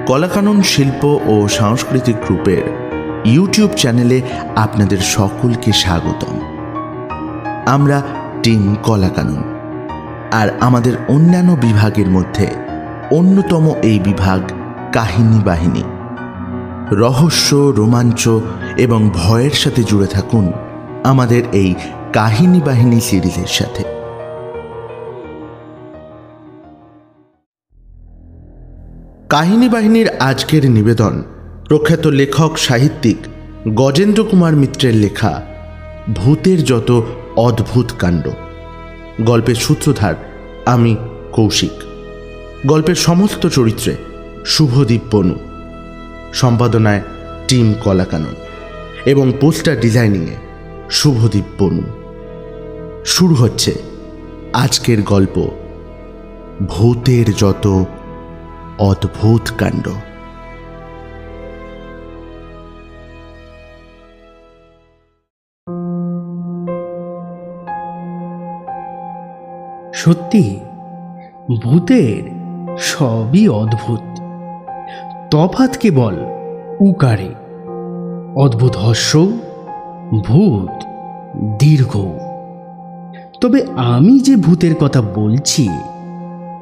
কলাকানন শিল্প ও সাংস্কৃতিক গ্রুপের ইউটিউব চ্যানেলে আপনাদের সকলকে স্বাগতম। আমরা টিম কলাকানন, আর আমাদের অন্যান্য বিভাগের মধ্যে অন্যতম এই বিভাগ কাহিনী বাহিনী। রহস্য, রোমাঞ্চ এবং ভয়ের সাথে জুড়ে থাকুন আমাদের এই কাহিনী বাহিনী সিরিজের সাথে। কাহিনী বাহিনীর আজকের নিবেদন প্রখ্যাত লেখক সাহিত্যিক গজেন্দ্র কুমার মিত্রের লেখা ভূতের যত অদ্ভুত কাণ্ড। গল্পের সূত্রধার আমি কৌশিক। গল্পের সমস্ত চরিত্রে শুভদীপ বনু, সম্পাদনায় টিম কলাকানন এবং পোস্টার ডিজাইনিংয়ে শুভদীপ বনু। শুরু হচ্ছে আজকের গল্প ভূতের যত অদ্ভুত কাণ্ড। সত্যি ভূতের সবই অদ্ভুত, তফাৎ কেবল উকারে। অদ্ভুত হস্য, ভূত দীর্ঘ। তবে আমি যে ভূতের কথা বলছি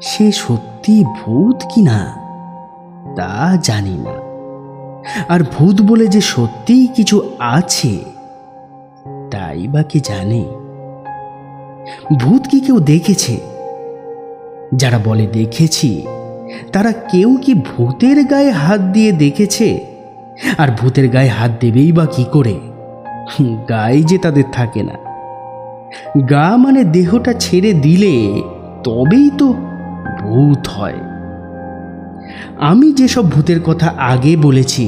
সে সত্যি ভূত কিনা তা জানি না। আর ভূত বলে যে সত্যিই কিছু আছে তাই বা কি জানে? ভূত কি কেউ দেখেছে? যারা বলে দেখেছি তারা কেউ কি ভূতের গায়ে হাত দিয়ে দেখেছে? আর ভূতের গায়ে হাত দেবেই বা কি করে? গায়ে যে তাদের থাকে না। গা মানে দেহটা ছেড়ে দিলে তবেই তো ভূত হয়। আমি যেসব ভূতের কথা আগে বলেছি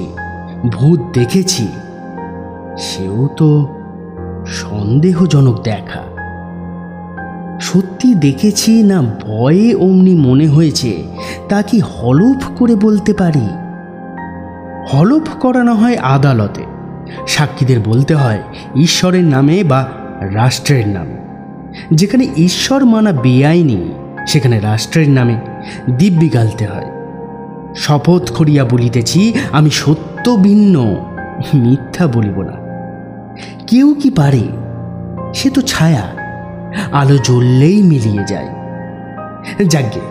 ভূত দেখেছি, সেও তো সন্দেহজনক দেখা। সত্যি দেখেছি না ভয়ে অমনি মনে হয়েছে তা কি হলফ করে বলতে পারি? হলফ করানো হয় আদালতে। সাক্ষীদের বলতে হয় ঈশ্বরের নামে বা রাষ্ট্রের নামে। যেখানে ঈশ্বর মানা বেআইনি সেখানে রাষ্ট্রের নামে দিব্যি গালতে হয়। শপথ করিয়া বলিতেছি আমি সত্য ভিন্ন, মিথ্যা বলিব না। কেউ কি পারে? সে তো ছায়া, আলো জ্বললেই মিলিয়ে যায়। যাজ্ঞে,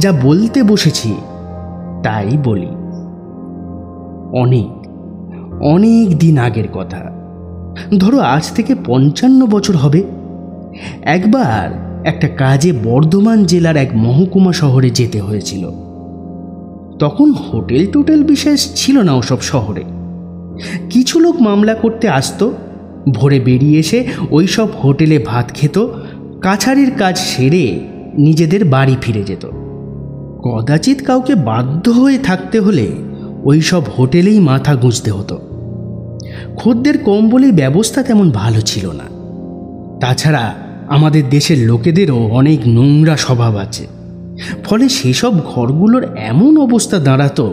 যা বলতে বসেছি তাই বলি। অনেক অনেক দিন আগের কথা, ধরো আজ থেকে 55 বছর হবে। একবার একটা কাজে বর্ধমান জেলার এক মহকুমা শহরে যেতে হয়েছিল। তখন হোটেল টোটেল বিশেষ ছিল না ওসব শহরে। কিছু লোক মামলা করতে আসতো, ভোরে বেরিয়ে এসে ওই সব হোটেলে ভাত খেত, কাছারির কাজ সেরে নিজেদের বাড়ি ফিরে যেত। কদাচিৎ কাউকে বাধ্য হয়ে থাকতে হলে ওই সব হোটেলেই মাথা গুঁজতে হতো। খদ্দের কম বলেই ব্যবস্থা তেমন ভালো ছিল না। তাছাড়া আমাদের দেশের লোকেদেরও অনেক নোংরা স্বভাব আছে। ফলে সেসব ঘরগুলোর এমন অবস্থা দাঁড়াতো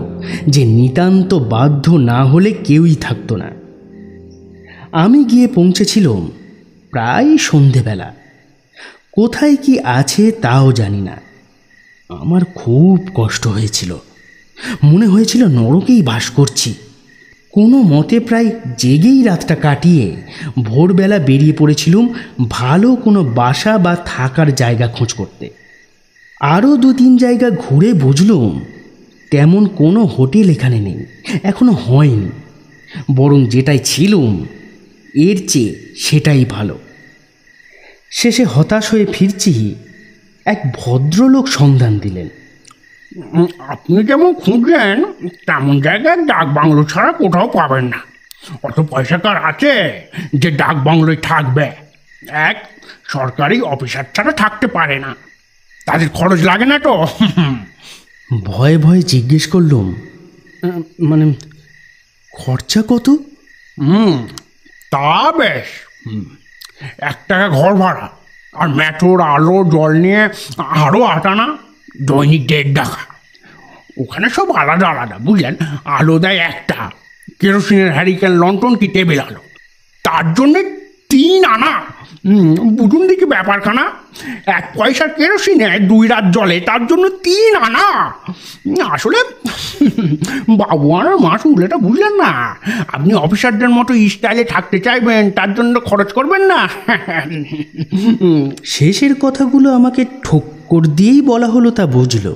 যে নিতান্ত বাধ্য না হলে কেউই থাকতো না। আমি গিয়ে পৌঁছেছিলাম প্রায় সন্ধেবেলা। কোথায় কি আছে তাও জানি না। আমার খুব কষ্ট হয়েছিল। মনে হয়েছিল নরকেই বাস করছি। কোনো মতে প্রায় জেগেই রাতটা কাটিয়ে ভোরবেলা বেরিয়ে পড়েছিলুম ভালো কোনো বাসা বা থাকার জায়গা খোঁজ করতে। আরও 2-3 জায়গা ঘুরে বুঝলুম তেমন কোনো হোটেল এখানে নেই, এখনো হয়নি। বরং যেটাই ছিলুম এর চেয়ে সেটাই ভালো। শেষে হতাশ হয়ে ফিরছি, এক ভদ্রলোক সন্ধান দিলেন। আপনি যেমন খুঁজলেন তেমন জায়গায় ডাক বাংলো ছাড়া কোথাও পাবেন না। অত পয়সা কার আছে যে ডাক বাংলোয় থাকবে? এক সরকারি অফিসার ছাড়া থাকতে পারে না, তাদের খরচ লাগে না তো। ভয়ে ভয়ে জিজ্ঞেস করলুম, মানে খরচা কত? তা বেশ, 1 টাকা ঘর ভাড়া, আর মেট্রোর আলো জল নিয়ে আরও 8 আনা, দৈনিক 1.5 টাকা। ওখানে সব আলাদা আলাদা, বুঝলেন? আলো দেয় একটা, কেরোসিনের হ্যারিকেন, লন্ঠন কি টেবিল আলো। তার জন্যে 3 আনা। বুঝুন দেখি ব্যাপারখানা, 1 পয়সার কেরোসিনে 2 রাত জলে, তার জন্য 3 আনা। আসলে বাবু আর মাসুল, এটা বুঝলেন না, আপনি অফিসারদের মতো স্টাইলে থাকতে চাইবেন, তার জন্য খরচ করবেন না। শেষের কথাগুলো আমাকে ঠোক্কর দিয়েই বলা হলো তা বুঝল।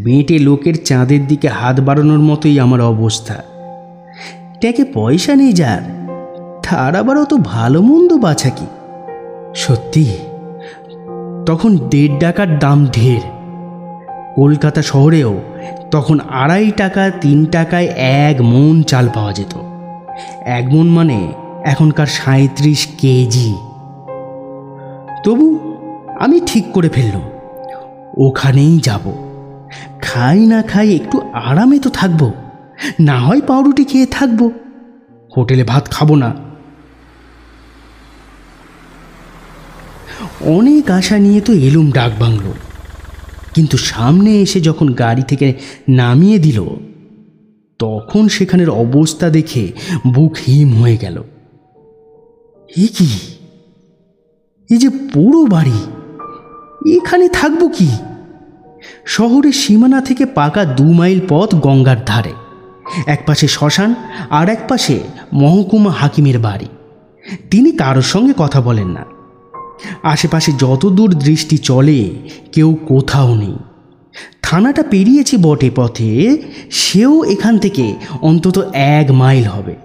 বেঁটে লোকের চাঁদের দিকে হাত বাড়ানোর মতোই আমার অবস্থা। ট্যাকে পয়সা নেই যার, তার আবার অত ভালো মন্দ বাছা কি? সত্যি তখন 1.5 টাকার দাম ঢের। কলকাতা শহরেও তখন 2.5 টাকা 3 টাকায় 1 মণ চাল পাওয়া যেত। 1 মণ মানে এখনকার 37 কেজি। তবু আমি ঠিক করে ফেললাম, ওখানেই যাব। খাই না খাই একটু আরামে তো থাকবো, না হয় পাউরুটি খেয়ে থাকবো, হোটেলে ভাত খাবো না। অনেক আশা নিয়ে তো এলুম ডাকবাংলো, কিন্তু সামনে এসে যখন গাড়ি থেকে নামিয়ে দিল, তখন সেখানের অবস্থা দেখে বুক হিম হয়ে গেল। এ কি, এই যে পুরো বাড়ি, এখানে থাকবো কি? শহরের সীমানা থেকে পাকা 2 মাইল পথ গঙ্গার ধারে, এক পাশে শ্মশান আর এক পাশে মহকুমা হাকিমের বাড়ি। তিনি কারোর সঙ্গে কথা বলেন না। আশেপাশে যত দূর দৃষ্টি চলে কেউ কোথাও নেই। থানাটা পেরিয়েছি বটে পথে, সেও এখান থেকে অন্তত 1 মাইল হবে।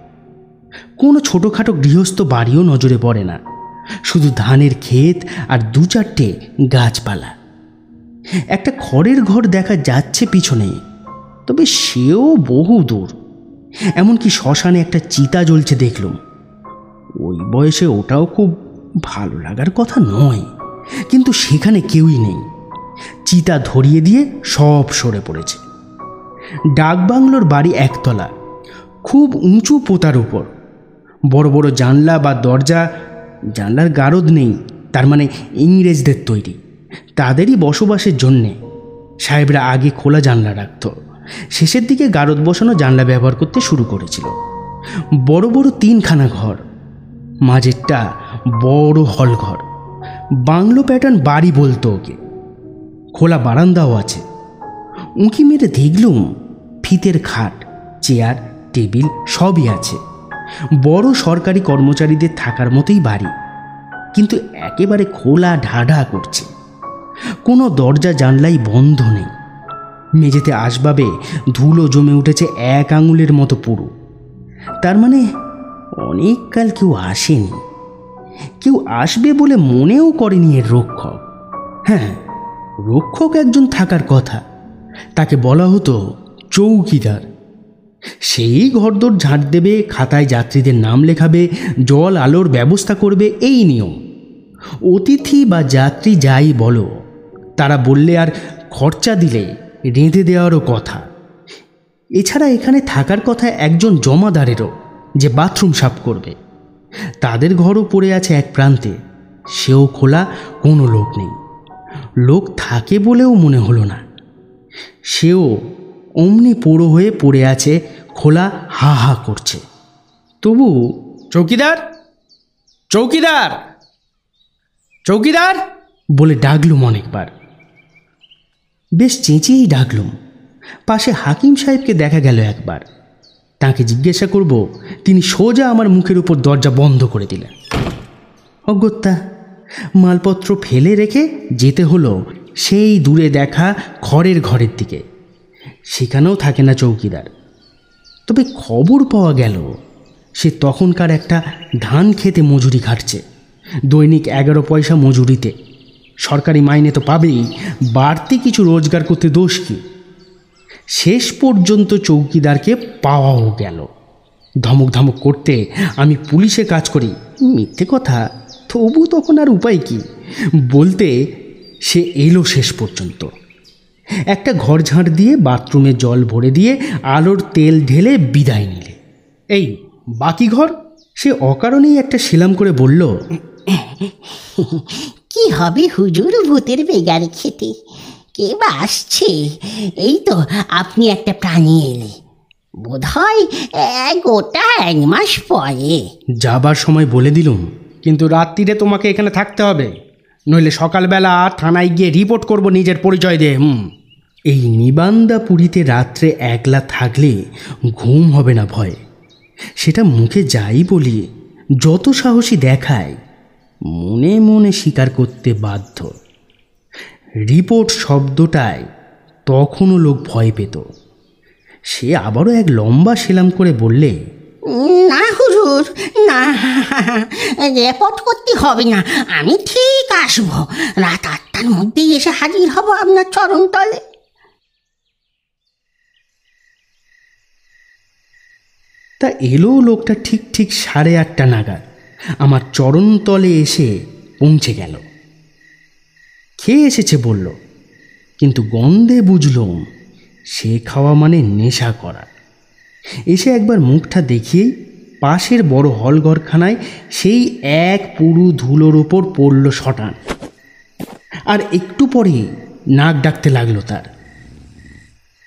কোনো ছোটোখাটো গৃহস্থ বাড়িও নজরে পড়ে না, শুধু ধানের ক্ষেত আর 2-4টে গাছপালা। একটা খড়ের ঘর দেখা যাচ্ছে পিছনে, তবে সেও বহু দূর। এমনকি শ্মশানে একটা চিতা জ্বলছে দেখলুম। ওই বয়সে ওটাও খুব ভালো লাগার কথা নয়, কিন্তু সেখানে কেউই নেই। চিতা ধরিয়ে দিয়ে সব সরে পড়েছে। ডাকবাংলোর বাড়ি 1 তলা, খুব উঁচু পোতার উপর। বড় বড় জানলা বা দরজা, জানলার গারদ নেই, তার মানে ইংরেজদের তৈরি, তাদেরই বসবাসের জন্যে। সাহেবরা আগে খোলা জানলা রাখত, শেষের দিকে গারদ বসানো জানলা ব্যবহার করতে শুরু করেছিল। বড় বড় 3খানা ঘর, মাঝেরটা বড় হল ঘর। বাংলো প্যাটার্ন বাড়ি বলতো ওকে। খোলা বারান্দাও আছে। উঁকি মেরে দেখলুম ফিতের খাট, চেয়ার, টেবিল সবই আছে। বড় সরকারি কর্মচারীদের থাকার মতোই বাড়ি, কিন্তু একেবারে খোলা ঢাঢা করছে। কোনো দরজা জানলাই বন্ধ নেই। মেঝেতে আসবাবে ধুলো জমে উঠেছে 1 আঙুলের মতো পুরো। তার মানে অনেককাল কেউ আসেনি, কেউ আসবে বলে মনেও করেনি এর রক্ষক। হ্যাঁ, রক্ষক একজন থাকার কথা, তাকে বলা হতো চৌকিদার। সেই ঘরদোর ঝাঁট দেবে, খাতায় যাত্রীদের নাম লেখাবে, জল আলোর ব্যবস্থা করবে, এই নিয়ম। অতিথি বা যাত্রী যাই বলো, তারা বললে আর খরচা দিলে রেঁধে দেওয়ারও কথা। এছাড়া এখানে থাকার কথা একজন জমাদারেরও, যে বাথরুম সাফ করবে। তাদের ঘরও পড়ে আছে এক প্রান্তে, সেও খোলা, কোনো লোক নেই। লোক থাকে বলেও মনে হলো না। সেও অমনি পোড়ো হয়ে পড়ে আছে, খোলা, হা হা করছে। তবু চৌকিদার, চৌকিদার, চৌকিদার বলে ডাকলুম অনেকবার। বেশ চেঁচিয়েই ডাকলুম। পাশে হাকিম সাহেবকে দেখা গেল একবার। তাকে জিজ্ঞাসা করব, তিনি সোজা আমার মুখের উপর দরজা বন্ধ করে দিলেন। অগত্যা মালপত্র ফেলে রেখে যেতে হলো সেই দূরে দেখা খড়ের ঘরের দিকে। সেখানেও থাকে না চৌকিদার। তবে খবর পাওয়া গেল সে তখনকার একটা ধান খেতে মজুরি খাটছে, দৈনিক 11 পয়সা মজুরিতে। সরকারি মাইনে তো পাবেই, বাড়তি কিছু রোজগার করতে দোষ কি? শেষ পর্যন্ত চৌকিদারকে পাওয়াও গেল। ধমক ধমক করতে আমি পুলিশে কাজ করি, মিথ্যে কথা, তবু তখন আর উপায় কি বলতে সে এলো শেষ পর্যন্ত। একটা ঘর ঝাঁট দিয়ে, বাথরুমে জল ভরে দিয়ে, আলোর তেল ঢেলে বিদায় নিলে। এই বাকি ঘর? সে অকারণেই একটা সেলাম করে বলল, কি হবে হুজুর ভূতের বেগার খেতে? কে বা আসছে? এই তো আপনি একটা প্রাণী এলে। বোধহয় গোটা 1 মাস পরে। যাবার সময় বলে দিলুম, কিন্তু রাত্রিরে তোমাকে এখানে থাকতে হবে, নইলে সকালবেলা থানায় গিয়ে রিপোর্ট করব নিজের পরিচয় দিয়ে। এই নিবান্দাপুরীতে রাত্রে একলা থাকলে ঘুম হবে না ভয়। সেটা মুখে যাই বলি, যত সাহসী দেখায়, মনে মনে স্বীকার করতে বাধ্য। রিপোর্ট শব্দটায় তখনও লোক ভয় পেত। সে আবারও এক লম্বা সেলাম করে বললে, না হুজুর, না, রিপোর্ট করতে হবে না, আমি ঠিক আসবো। রাত 8টার মধ্যেই এসে হাজির হব আপনার চরণতলে। তা এলো লোকটা ঠিক 8:30 নাগাদ আমার চরণতলে এসে পৌঁছে গেল। খেয়ে এসেছে বলল, কিন্তু গন্ধে বুঝলুম সে খাওয়া মানে নেশা করা। এসে একবার মুখটা দেখিয়েই পাশের বড় হলঘরখানায় সেই এক পুরু ধুলোর ওপর পড়ল শটান। আর একটু পরে নাক ডাকতে লাগলো তার।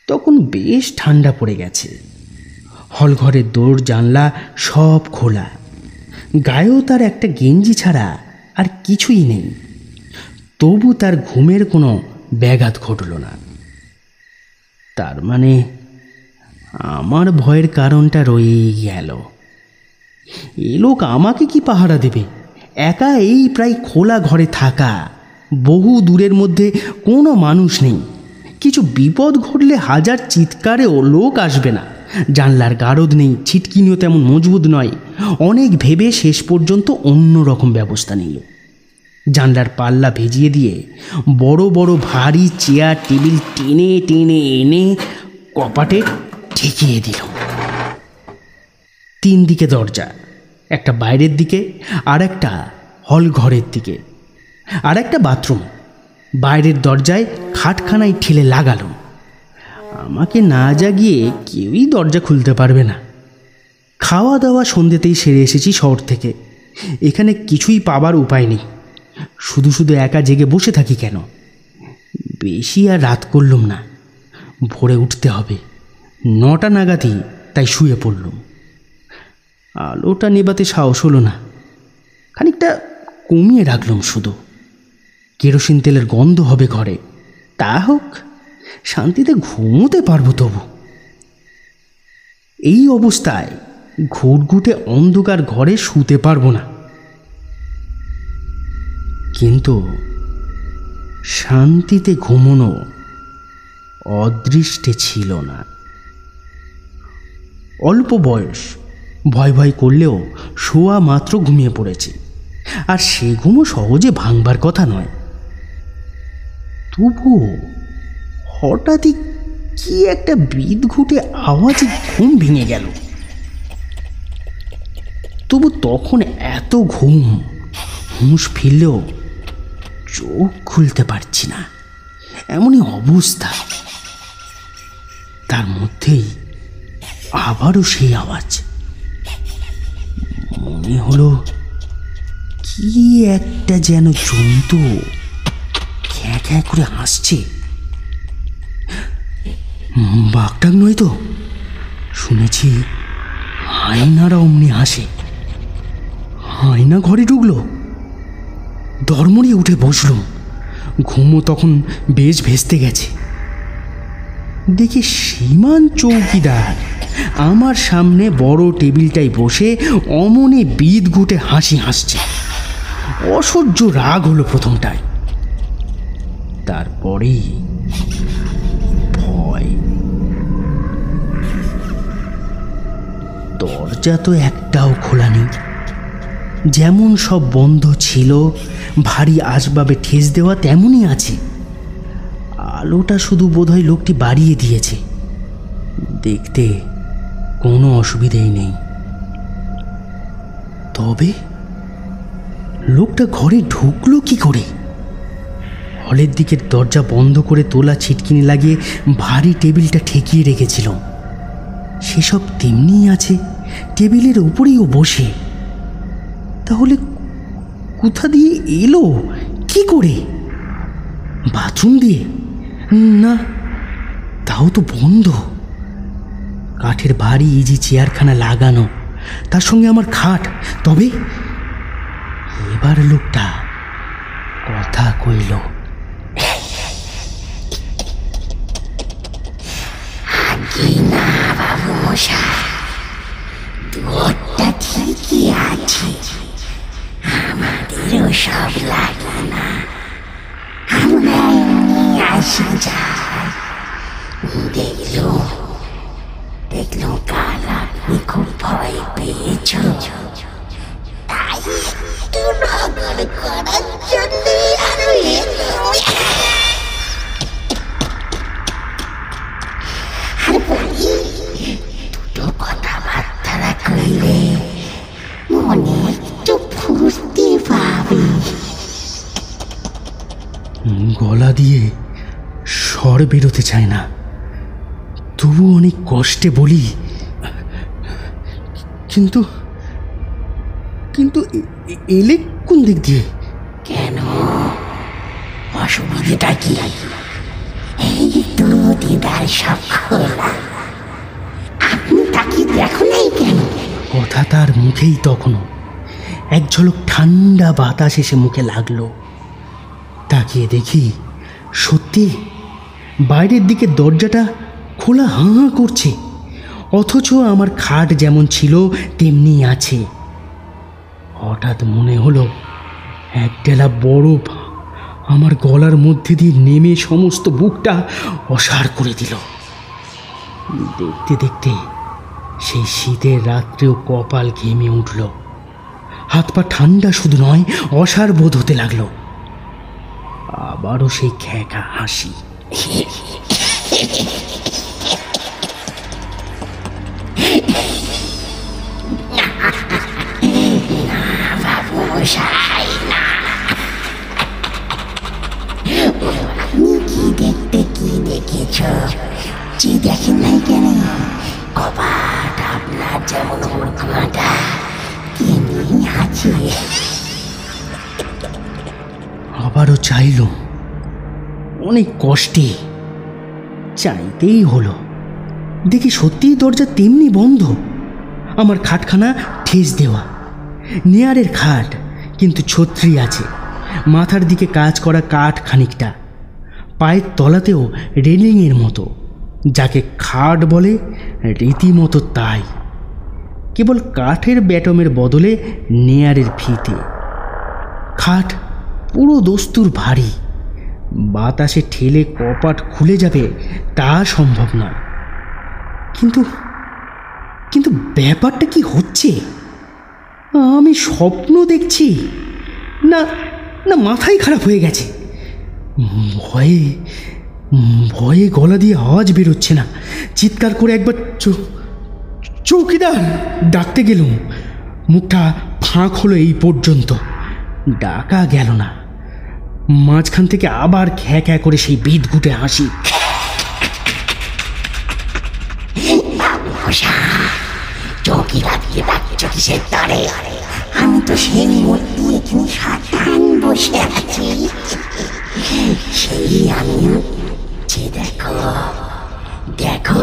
তখন বেশ ঠান্ডা পড়ে গেছে। হলঘরের দৌড় জানলা সব খোলা, গায়েও তার একটা গেঞ্জি ছাড়া আর কিছুই নেই। তবু তার ঘুমের কোনো ব্যাঘাত ঘটল না। তার মানে আমার ভয়ের কারণটা রয়েই গেল। এ লোক আমাকে কি পাহারা দেবে? একা এই প্রায় খোলা ঘরে থাকা, বহু দূরের মধ্যে কোনো মানুষ নেই। কিছু বিপদ ঘটলে হাজার চিৎকারেও লোক আসবে না। জানলার গারদ নেই, ছিটকিনিও তেমন মজবুত নয়। অনেক ভেবে শেষ পর্যন্ত অন্য রকম ব্যবস্থা নিল। জানলার পাল্লা ভেজিয়ে দিয়ে বড় বড় ভারী চেয়ার টেবিল টেনে টেনে এনে কপাটে ঠেকিয়ে দিল। 3 দিকে দরজা, একটা বাইরের দিকে, আর একটা হল ঘরের দিকে, আর একটা বাথরুম। বাইরের দরজায় খাটখানায় ঠেলে লাগালো। আমাকে না জাগিয়ে কেউই দরজা খুলতে পারবে না। খাওয়া দাওয়া সন্ধ্যেতেই সেরে এসেছি শহর থেকে। এখানে কিছুই পাবার উপায় নেই। শুধু শুধু একা জেগে বসে থাকি কেন? বেশি আর রাত করলুম না, ভোরে উঠতে হবে। 9টা নাগাদই তাই শুয়ে পড়লুম। আলোটা নেবাতে সাহস হলো না, খানিকটা কমিয়ে রাখলুম শুধু। কেরোসিন তেলের গন্ধ হবে ঘরে, তা হোক, শান্তিতে ঘুমোতে পারবো তবু। এই অবস্থায় ঘুটঘুটে অন্ধকার ঘরে শুতে পারবো না। কিন্তু শান্তিতে ঘুমোনো অদৃষ্টে ছিল না। অল্প বয়স, ভয় ভয় করলেও শোয়া মাত্র ঘুমিয়ে পড়েছে। আর সে ঘুমও সহজে ভাঙবার কথা নয়। তবুও হঠাৎই কি একটা বিদঘুটে আওয়াজে ঘুম ভেঙে গেল। তবু তখন এত ঘুম, হুঁশ ফিরলেও চোখ খুলতে পারছি না, এমনই অবস্থা। তার মধ্যেই আবারও সেই আওয়াজ। মনে হলো কি একটা যেন জন্তু খ্যাঁ খ্যাঁ করে হাসছে। বাঘটাক নয় তো? শুনেছি হায়নারা অমনি হাসে। হায়না ঘরে ঢুকলো। ধর্মড়িয়ে উঠে বসলুম। ঘুমও তখন বেশ ভেস্তে গেছে। দেখি সীমান চৌকিদার আমার সামনে বড় টেবিলটায় বসে অমনে বিদঘুটে হাসি হাসছে। অসহ্য রাগ হলো প্রথমটায়, তারপরেই ভয়। দরজা তো একটাও খোলা নেই, যেমন সব বন্ধ ছিল। ভারী আসবাবে ঠেস দেওয়া তেমনই আছে। আলোটা শুধু বোধহয় লোকটি বাড়িয়ে দিয়েছে। দেখতে কোনো অসুবিধেই নেই। তবে লোকটা ঘরে ঢুকলো কি করে? হলের দিকের দরজা বন্ধ করে তোলা ছিটকিনি লাগিয়ে ভারী টেবিলটা ঠেকিয়ে রেখেছিল। সেসব তেমনিই আছে, টেবিলের উপরেই ও বসে। তাহলে কোথা দিয়ে এলো? কি করে? বাথরুম দিয়ে? না, তাও তো বন্ধ। কাঠের ভারী ইজি চেয়ারখানা লাগানো, তার সঙ্গে আমার খাট। তবে এবার লোকটা কথা কইল। না বাবু মশাই, দুধটা ঠিকই আছে, আমাদেরও সব লাগে না, আমরা এমনি আসি যাই। দেখলো কাল আপনি খুব ভয় পেয়েছ, তাই একটু নগর করার জন্য আরো দুটো কথাবার্তা কইলে মনে একটু ফুর্তি পাবে। গলা দিয়ে স্বর বেরোতে চায় না, তবু অনেক কষ্টে বলি, কিন্তু কিন্তু এলে কোন দিক দিয়ে? কেন, অসুবিধাটা কি? এই তো দিদার সব খোলা, আপনি তাকে দেখো নাই কেন? কথা তার মুখেই তখনও এক ঝলক ঠান্ডা বাতাস এসে মুখে লাগলো। তাকিয়ে দেখি সত্যি বাইরের দিকে দরজাটা খোলা হাঁ হাঁ করছে, অথচ আমার খাট যেমন ছিল তেমনি আছে। হঠাৎ মনে হলো এক ডেলা বরফ আমার গলার মধ্যে দিয়ে নেমে সমস্ত বুকটা অসাড় করে দিল। দেখতে দেখতে সেই শীতের রাত্রেও কপাল ঘেমে উঠল, হাত পা ঠান্ডা শুধু নয় অসাড় বোধ হতে লাগলো। আবারও সেই খ্যাঁকা হাসি। বাবু মশাই না, আপনি কি দেখেছ যে দেখেন নাই কেন? কপাট আপনার যেমন কাঁটা তেমনি আছে। আবারও চাইল, অনেক কষ্টে চাইতেই হলো। দেখি সত্যিই দরজা তেমনি বন্ধ, আমার খাটখানা ঠেস দেওয়া। নেয়ারের খাট, কিন্তু ছত্রি আছে, মাথার দিকে কাজ করা কাঠ খানিকটা, পায়ের তলাতেও রেলিংয়ের মতো, যাকে খাট বলে রীতিমতো তাই, কেবল কাঠের ব্যাটমের বদলে নেয়ারের ফিতে। খাট পুরো দস্তুর ভারী, বাতাসে ঠেলে কপাট খুলে যাবে তা সম্ভব নয়। কিন্তু কিন্তু ব্যাপারটা কি হচ্ছে? আমি স্বপ্ন দেখছি না না মাথাই খারাপ হয়ে গেছে? ভয়ে ভয়ে গলা দিয়ে আওয়াজ বেরোচ্ছে না। চিৎকার করে একবার চৌকিদার ডাকতে গেলুম, মুখটা ফাঁক হলো এই পর্যন্ত, ডাকা গেল না। মাঝখান থেকে আবার খ্যাঁ খ্যাঁ করে সেই বিদঘুটে হাসি। চৌকিদারকে ডাকছ কিসের তরে? আমি তো সেই মূর্তি এখানে সাবধান বসে আছি, সেই আমি যে দেখো দেখো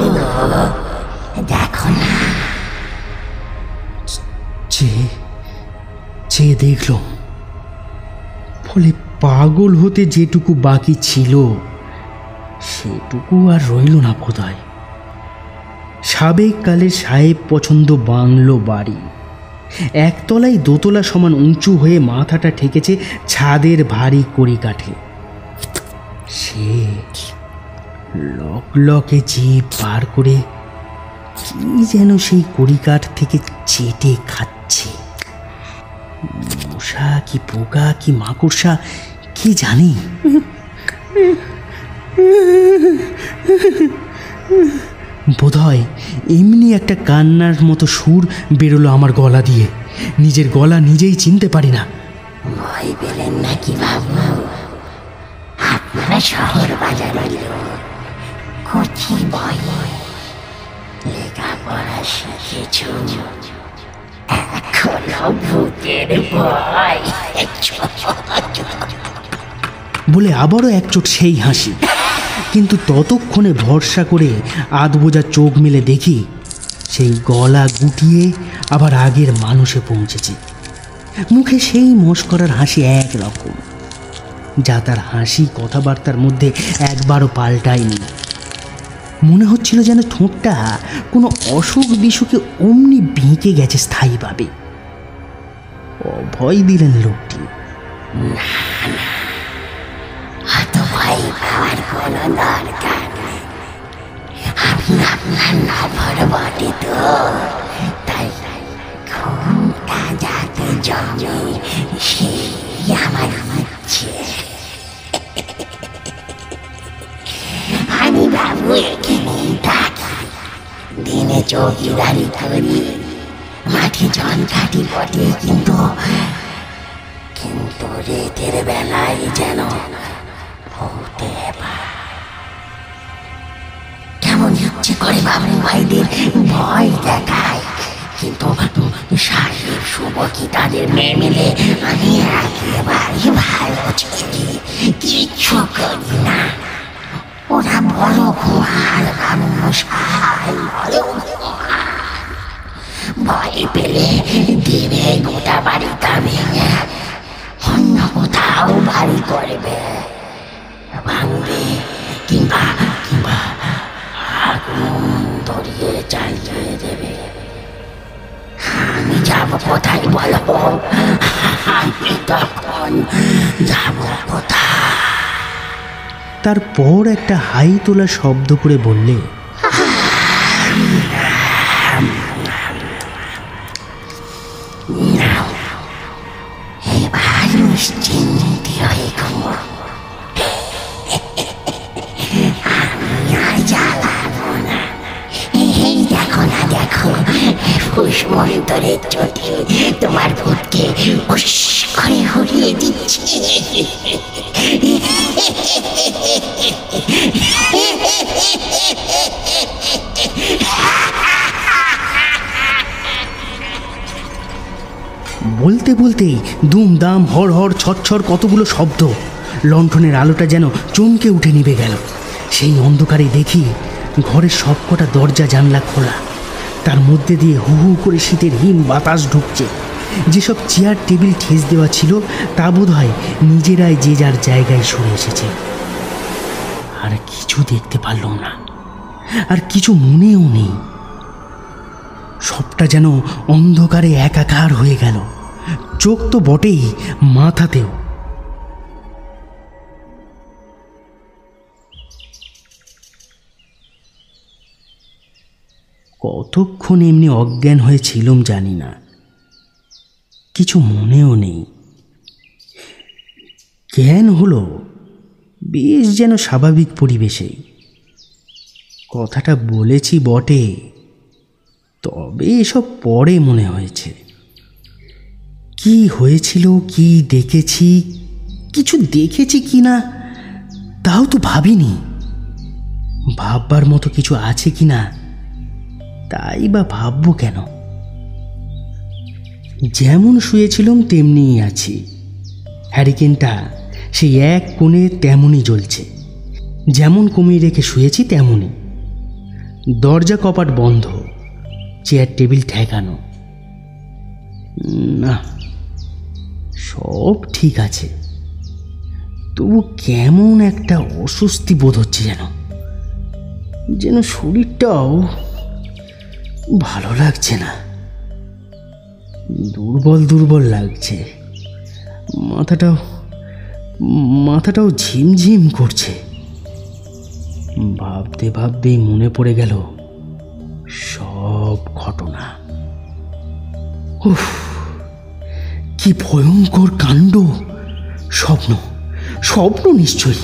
দেখো না। চেয়ে দেখল, ফলে পাগল হতে যেটুকু বাকি ছিল সেটুকু আর রইল না বোধহয়। সাবেক কালে সাহেব পছন্দ বাংলো বাড়ি, একতলায় দোতলা সমান উঁচু হয়ে মাথাটা ঠেকেছে ছাদের ভারী কড়ি কাঠে। সে লকলকে জিভ বার করে কি যেন সেই কড়িকাঠ থেকে চেটে খাচ্ছে। মশা কি পোকা কি মাকড়সা কি জানি। বোধহয় এমনি একটা কান্নার মতো সুর বেরোলো আমার গলা দিয়ে। নিজের গলা নিজেই চিনতে পারি না। ভয় পেলেন নাকি বাবু? আপনারা শহর বাজারে কচি ভয়ে লেখাপড়া শিখেছ, এখনো ভূতের ভয় বলে আবারও একচোট সেই হাসি। কিন্তু ততক্ষণে ভরসা করে আধ বোঝা চোখ মেলে দেখি সেই গলা গুটিয়ে আবার আগের মানুষে পৌঁছেছে। মুখে সেই মস্করার হাসি একরকম, যা তার হাসি কথাবার্তার মধ্যে একবারও পাল্টায়নি। মনে হচ্ছিল যেন ঠোঁটটা কোনো অসুখ বিসুখে অমনি বেঁকে গেছে স্থায়ীভাবে। অভয় দিলেন লোকটি। ভয় পাওয়ার কোনো দরকার নেই, আমি আপনার নভর বটে তো, তাই ঘুমটা যাতে জমে সেই আমার ইচ্ছে। আমি বাবু এখানেই থাকি, দিনে চৌকিদারি করি, মাঠে জন কাটি বটে, কিন্তু রেতের বেলায় যেন হতে পারে। কেমন ইচ্ছে করে বাবু ভাইদের ভয় দেখায়, কিন্তু সাহেব শুভকি তাদের মেয়ে মিলে আমি একেবারে ভালো ছেলে, কিচ্ছু করি না। ওরা বড় ঘুমার, বাবু মশাই বড় ঘুমার, ভয় পেলে দেবে গোটা বাড়িটা ভেঙে অন্য কোথাও বাড়ি করবে, ভাঙবে, কিংবা আগুন ধরিয়ে জ্বালিয়ে দেবে। আমি যাব কোথায় বলো? আমি তখন যাব কোথায়? তারপর একটা হাই তোলা শব্দ করে বললে, এবার নিশ্চিন্তে হয়ে ঘুমো, আমি আর জ্বালাবো না। এই দেখো না, দেখো ফুসমন্তরের চোটে তোমার ভূতকে উস করে হরিয়ে দিচ্ছে। বলতে বলতেই দুমদাম হর হর ছচ্ছর কতগুলো শব্দ। লণ্ঠনের আলোটা যেন চমকে উঠে নিভে গেল। সেই অন্ধকারে দেখি ঘরের সবকটা দরজা জানলা খোলা, তার মধ্যে দিয়ে হু হু করে শীতের হিম বাতাস ঢুকছে। যেসব চেয়ার টেবিল ঠেস দেওয়া ছিল তা বোধ হয় নিজেরাই যে যার জায়গায় সরে এসেছে। আর কিছু দেখতে পারলাম না, আর কিছু মনেও নেই। সবটা যেন অন্ধকারে একাকার হয়ে গেল, চোখ তো বটেই, মাথাতেও। কতক্ষণ এমনি অজ্ঞান হয়েছিলাম জানি না, কিছু মনেও নেই। জ্ঞান হলো বেশ যেন স্বাভাবিক পরিবেশেই। কথাটা বলেছি বটে, তবে এসব পরে মনে হয়েছে। কি হয়েছিল, কি দেখেছি, কিছু দেখেছি কি না তাও তো ভাবিনি। ভাববার মতো কিছু আছে কি না তাই বা ভাববো কেন? যেমন শুয়েছিলাম তেমনিই আছি। হ্যারিকেনটা সেই এক কোণে তেমনই জ্বলছে, যেমন কমিয়ে রেখে শুয়েছি তেমনই। দরজা কপাট বন্ধ, চেয়ার টেবিল ঠেকানো। না, সব ঠিক আছে, তবু কেমন একটা অস্বস্তি বোধ হচ্ছে, যেন শরীরটাও ভালো লাগছে না। দুর্বল দুর্বল লাগছে, মাথাটাও ঝিমঝিম করছে। ভাবতে ভাবতেই মনে পড়ে গেল সব ঘটনা। উফ, কি ভয়ঙ্কর কাণ্ড! স্বপ্ন নিশ্চয়ই।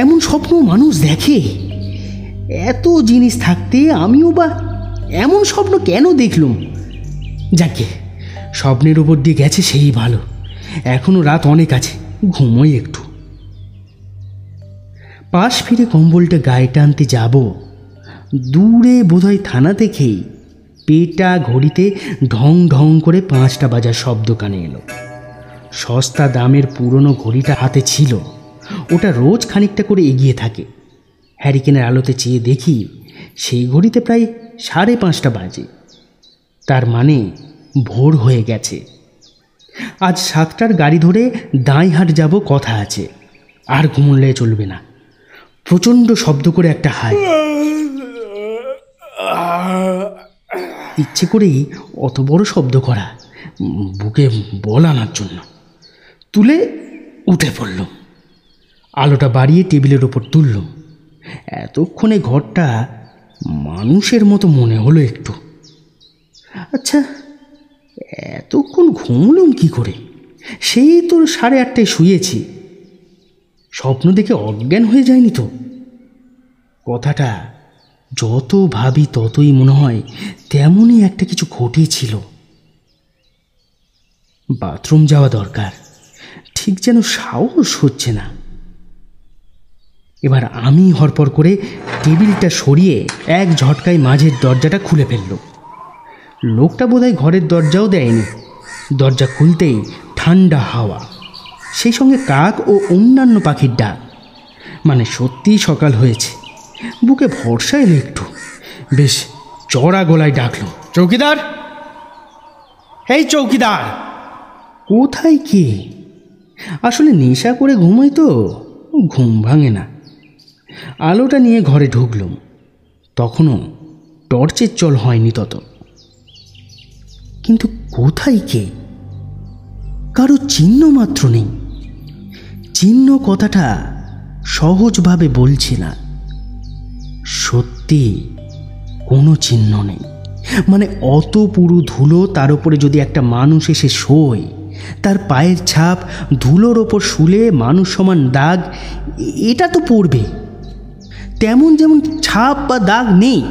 এমন স্বপ্ন মানুষ দেখে? এত জিনিস থাকতে আমিও বা এমন স্বপ্ন কেন দেখলুম? যাকে স্বপ্নের উপর দিয়ে গেছে সেই ভালো। এখনো রাত অনেক আছে, ঘুমোই একটু। পাশ ফিরে কম্বলটা গায়ে টানতে যাব, দূরে বোধহয় থানা থেকেই পেটা ঘড়িতে ঢং ঢং করে 5টা বাজার শব্দ কানে এলো। সস্তা দামের পুরনো ঘড়িটা হাতে ছিল, ওটা রোজ খানিকটা করে এগিয়ে থাকে। হ্যারিকেনের আলোতে চেয়ে দেখি সেই ঘড়িতে প্রায় 5:30 বাজে। তার মানে ভোর হয়ে গেছে। আজ 7টার গাড়ি ধরে দাঁইহাট যাব, কথা আছে। আর ঘুমলে চলবে না। প্রচণ্ড শব্দ করে একটা হাই। ইচ্ছে করেই অত বড় শব্দ করা, বুকে বল আনার জন্য। তুলে উঠে পড়লাম, আলোটা বাড়িয়ে টেবিলের ওপর তুললাম। এতক্ষণে ঘরটা মানুষের মতো মনে হলো একটু। আচ্ছা, এতক্ষণ ঘুমলাম কি করে? সেই তো 8:30টায় শুয়েছি। স্বপ্ন দেখে অজ্ঞান হয়ে যায়নি তো? কথাটা যত ভাবি ততই মনে হয় তেমনই একটা কিছু ঘটেছিল। বাথরুম যাওয়া দরকার, ঠিক যেন সাহস হচ্ছে না। এবার আমি হরপর করে টেবিলটা সরিয়ে এক ঝটকায় মাঝের দরজাটা খুলে ফেলল। লোকটা বোধহয় ঘরের দরজাও দেয়নি। দরজা খুলতেই ঠান্ডা হাওয়া, সেই সঙ্গে কাক ও অন্যান্য পাখির ডাক। মানে সত্যিই সকাল হয়েছে। বুকে ভরসা এলো একটু। বেশ চড়া গলায় ডাকলো, চৌকিদার, এই চৌকিদার! কোথায় কে? আসলে নেশা করে ঘুমাই তো, ঘুম ভাঙে না। আলোটা নিয়ে ঘরে ঢুকলাম। তখনও টর্চের চল হয়নি তত। কিন্তু কোথায় কে? কারো চিহ্ন মাত্র নেই। চিহ্ন কথাটা সহজভাবে বলছি না, সত্যি কোনো চিহ্ন নেই। মানে অত পুরো ধুলো, তার উপরে যদি একটা মানুষ এসে শোয়, তার পায়ের ছাপ ধুলোর ওপর শুলে মানুষ সমান দাগ, এটা তো পড়বে। তেমন যেমন ছাপ বা দাগ নেই।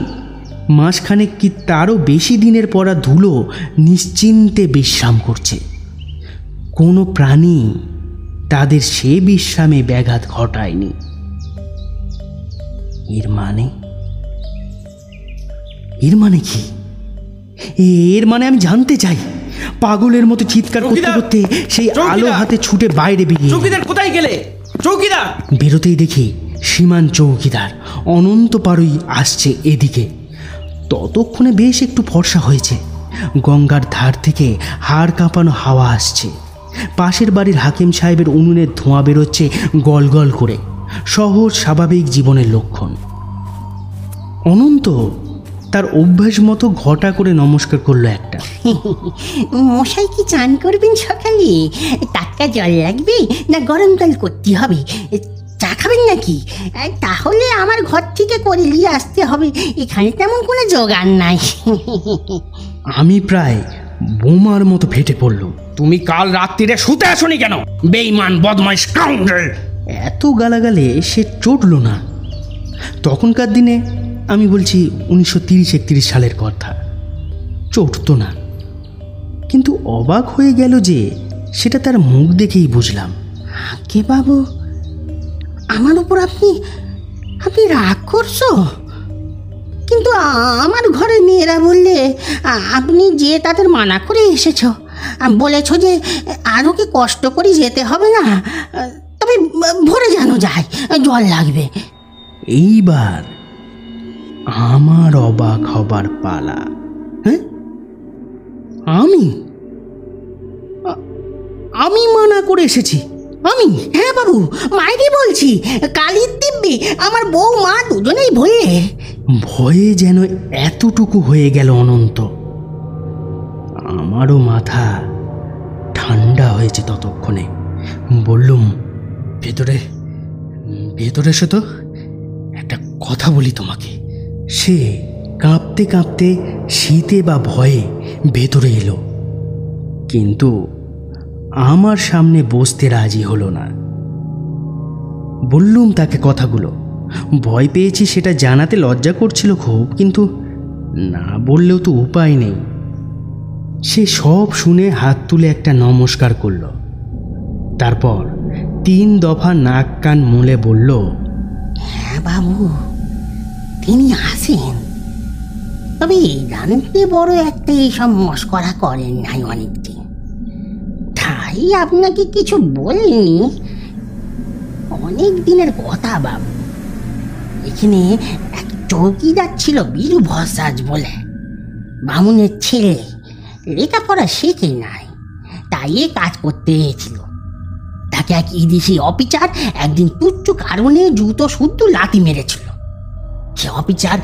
মাসখানেক কি তারও বেশি দিনের পড়া ধুলো নিশ্চিন্তে বিশ্রাম করছে। কোনো প্রাণী তাদের সে বিশ্রামে ব্যাঘাত ঘটায়নি। এর মানে কি? এর মানে আমি জানতে চাই। পাগলের মতো চিৎকার করতে করতে সেই আলো হাতে ছুটে বাইরে বেরিয়ে। চৌকিদার, কোথায় গেলে? চৌকিদার! বেরোতেই দেখি সীমান চৌকিদার অনন্ত পারই আসছে এদিকে। ততক্ষণে বেশ একটু ফর্সা হয়েছে। গঙ্গার ধার থেকে হাড় কাঁপানো হাওয়া আসছে। পাশের বাড়ির হাকিম সাহেবের উনুনের ধোঁয়া বেরোচ্ছে গল গল করে। সহজ স্বাভাবিক জীবনের লক্ষণ। অনন্ত তার অভ্যাস মতো ঘটা করে নমস্কার করলো একটা। মশাই কি চান করবেন সকালে? টাটকা জল লাগবে না গরম জল করতে হবে? চা খাবেন নাকি? তাহলে আমার ঘর থেকে করে নিয়ে আসতে হবে, এখানে তেমন কোনো জোগাড় নাই। আমি প্রায় বোমার মতো ফেটে পড়লো। তুমি কাল রাত্রিরে শুতে আসনি কেন? বেঈমান, বদমাইশ, স্কাউন্ডার! এত গালাগালে সে চটল না। তখনকার দিনে, আমি বলছি 1930-31 সালের কথা, চটতো না। কিন্তু অবাক হয়ে গেল যে সেটা তার মুখ দেখেই বুঝলাম। কে বাবু, আমার উপর আপনি রাগ করছো? কিন্তু আমার ঘরে মেয়েরা বললে আপনি যে তাদের মানা করে এসেছো, বলেছ যে আরও কি কষ্ট করে যেতে হবে না, তবে ভোরে যেন যায়, জল লাগবে। এইবার আমার অবাক হবার পালা। হ্যাঁ, আমি মানা করে এসেছি? আমি? হ্যাঁ বাবু, মাইরি বলছি, কালির দিব্যি আমার বউ মা দুজনেই বললে। ভয়ে যেন এতটুকু হয়ে গেল অনন্ত। আমারও মাথা ঠান্ডা হয়েছে ততক্ষণে। বললুম, ভেতরে এসো তো, একটা কথা বলি তোমাকে। সে কাঁপতে কাঁপতে শীতে বা ভয়ে ভেতরে এলো, কিন্তু আমার সামনে বসতে রাজি হলো না। বললুম তাকে কথাগুলো। ভয় পেয়েছি সেটা জানাতে লজ্জা করছিল খুব, কিন্তু না বললেও তো উপায় নেই। সে সব শুনে হাত তুলে একটা নমস্কার করল। তারপর 3 দফা নাক কান মুলে বলল, হ্যাঁ বাবু, তিনি আসেন, তবে জানতে বড় একটা এইসব মস্করা করেন নাই অনেকদিন, তাই আপনাকে কিছু বলিনি। অনেক দিনের কথা বাবু, এখানে এক চৌকিদার ছিল বীরু ভরদ্বাজ বলে, বামুনের ছেলে, লেখাপড়া শেখে নাই, তাই এ কাজ করতে এসেছিল। তাকে এক ইদিশি অফিসার একদিন তুচ্ছ কারণে জুতো শুদ্ধ লাথি মেরেছিল। সে অফিসার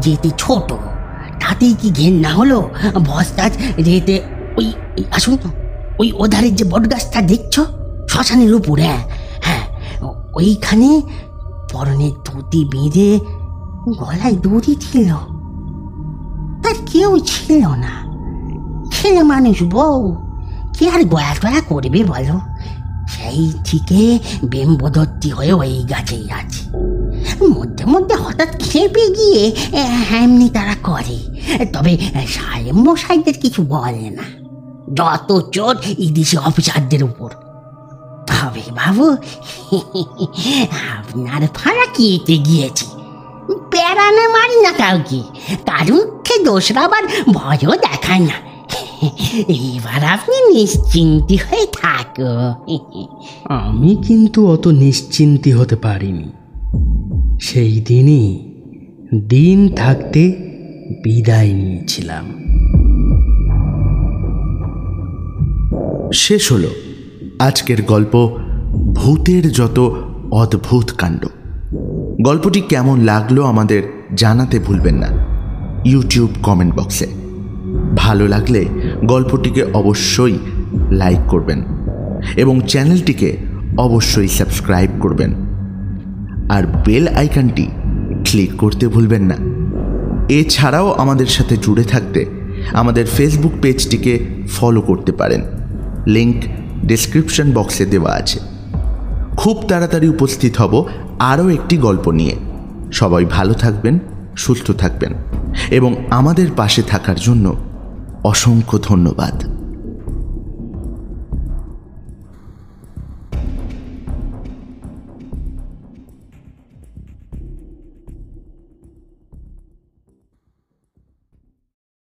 যেতে ছোট, তাতেই কি ঘেন্না হলো ভরদ্বাজ রেতে ওই আসুন ওই ওধারের যে বটগাছটা দেখছো শ্মশানের উপরে, হ্যাঁ ওইখানে পরনে ধুতি বেঁধে গলায় দড়ি ছিল। তার কেউ ছিল না, ছেলে মানুষ বউ, কে আর গয়া টয়া করবে বলো? সেই থেকে বেম্বদত্তি হয়ে ওই গাছেই আছে। মধ্যে মধ্যে হঠাৎ খেপে গিয়ে এমনি তারা করে, তবে সাহেব মশাইদের কিছু বলে না, যত চোট ইদিশি অফিসারদের উপর। তবে বাবু, আপনার ফাঁড়া কিতে গিয়েছে, বেড়ানো মারি না কাউকে, কারুকে দোসরাবার ভয়ও দেখায় না। এবার আপনি নিশ্চিন্তি হয়ে থাকো। আমি কিন্তু অত নিশ্চিন্তি হতে পারিনি। সেই দিনই দিন থাকতে বিদায় নিয়েছিলাম। শেষ হলো আজকের গল্প ভূতের যত অদ্ভুত কাণ্ড। গল্পটি কেমন লাগলো আমাদের জানাতে ভুলবেন না ইউটিউব কমেন্ট বক্সে। ভালো লাগলে গল্পটিকে অবশ্যই লাইক করবেন এবং চ্যানেলটিকে অবশ্যই সাবস্ক্রাইব করবেন, আর বেল আইকনটি ক্লিক করতে ভুলবেন না। এছাড়াও আমাদের সাথে জুড়ে থাকতে আমাদের ফেসবুক পেজটিকে ফলো করতে পারেন, লিংক ডেসক্রিপশন বক্সে দেওয়া আছে। খুব তাড়াতাড়ি উপস্থিত হব আরও একটি গল্প নিয়ে। সবাই ভালো থাকবেন, সুস্থ থাকবেন এবং আমাদের পাশে থাকার জন্য অসংখ্য ধন্যবাদ।